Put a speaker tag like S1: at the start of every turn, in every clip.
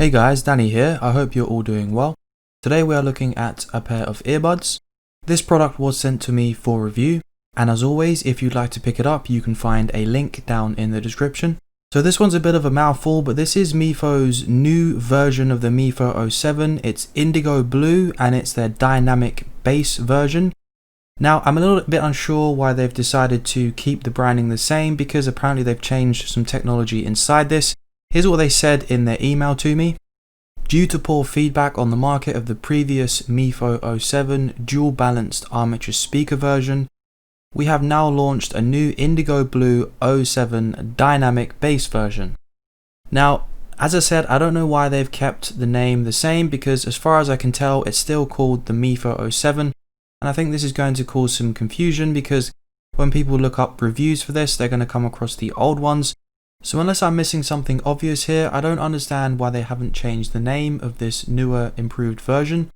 S1: Hey guys, Danny here. I hope you're all doing well. Today we are looking at a pair of earbuds. This product was sent to me for review, and as always, if you'd like to pick it up, you can find a link down in the description. So this one's a bit of a mouthful, but this is Mifo's new version of the Mifo 07. It's Indigo Blue and it's their dynamic bass version. Now, I'm a little bit unsure why they've decided to keep the branding the same, because apparently they've changed some technology inside this. Here's what they said in their email to me. Due to poor feedback on the market of the previous Mifo 07 dual balanced armature speaker version, we have now launched a new Indigo Blue 07 dynamic bass version. Now, as I said, I don't know why they've kept the name the same, because as far as I can tell, it's still called the Mifo 07. And I think this is going to cause some confusion, because when people look up reviews for this, they're going to come across the old ones. So unless I'm missing something obvious here, I don't understand why they haven't changed the name of this newer, improved version.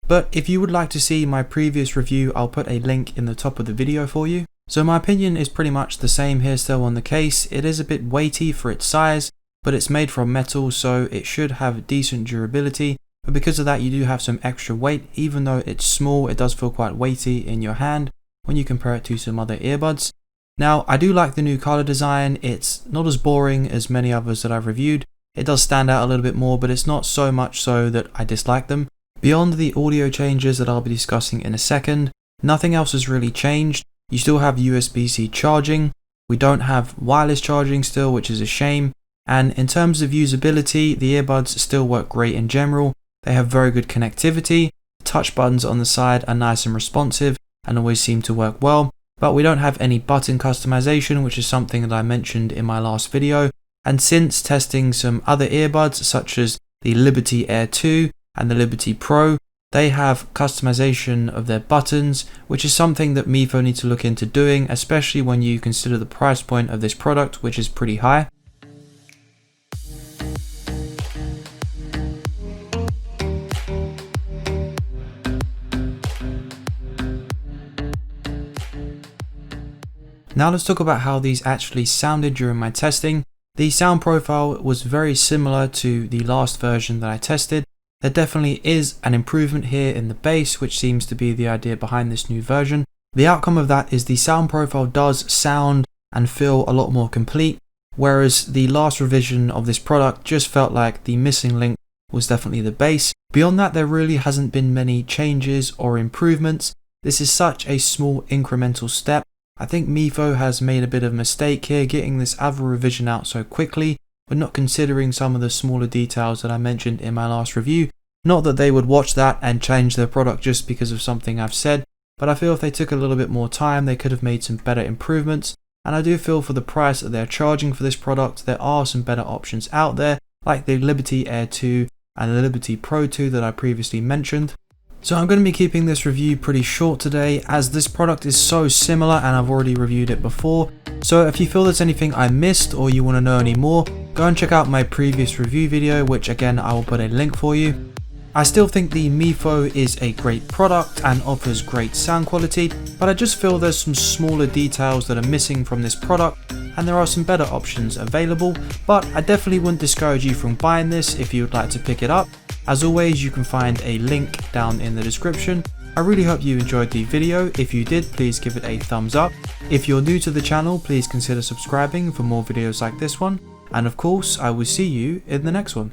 S1: But if you would like to see my previous review, I'll put a link in the top of the video for you. So my opinion is pretty much the same here still on the case. It is a bit weighty for its size, but it's made from metal, so it should have decent durability. But because of that, you do have some extra weight. Even though it's small, it does feel quite weighty in your hand when you compare it to some other earbuds. Now, I do like the new color design. It's not as boring as many others that I've reviewed. It does stand out a little bit more, but it's not so much so that I dislike them. Beyond the audio changes that I'll be discussing in a second, nothing else has really changed. You still have USB-C charging. We don't have wireless charging still, which is a shame. And in terms of usability, the earbuds still work great in general. They have very good connectivity. Touch buttons on the side are nice and responsive and always seem to work well. But we don't have any button customization, which is something that I mentioned in my last video. And since testing some other earbuds such as the Liberty Air 2 and the Liberty Pro, they have customization of their buttons, which is something that Mifo need to look into doing, especially when you consider the price point of this product, which is pretty high. Now let's talk about how these actually sounded during my testing. The sound profile was very similar to the last version that I tested. There definitely is an improvement here in the bass, which seems to be the idea behind this new version. The outcome of that is the sound profile does sound and feel a lot more complete, whereas the last revision of this product just felt like the missing link was definitely the bass. Beyond that, there really hasn't been many changes or improvements. This is such a small incremental step. I think Mifo has made a bit of a mistake here getting this other revision out so quickly, but not considering some of the smaller details that I mentioned in my last review. Not that they would watch that and change their product just because of something I've said, but I feel if they took a little bit more time, they could have made some better improvements. And I do feel for the price that they're charging for this product, there are some better options out there, like the Liberty Air 2 and the Liberty Pro 2 that I previously mentioned. So I'm going to be keeping this review pretty short today, as this product is so similar and I've already reviewed it before. So if you feel there's anything I missed or you want to know any more, go and check out my previous review video, which again I will put a link for you. I still think the Mifo is a great product and offers great sound quality, but I just feel there's some smaller details that are missing from this product, and there are some better options available. But I definitely wouldn't discourage you from buying this if you would like to pick it up. As always, you can find a link down in the description. I really hope you enjoyed the video. If you did, please give it a thumbs up. If you're new to the channel, please consider subscribing for more videos like this one. And of course, I will see you in the next one.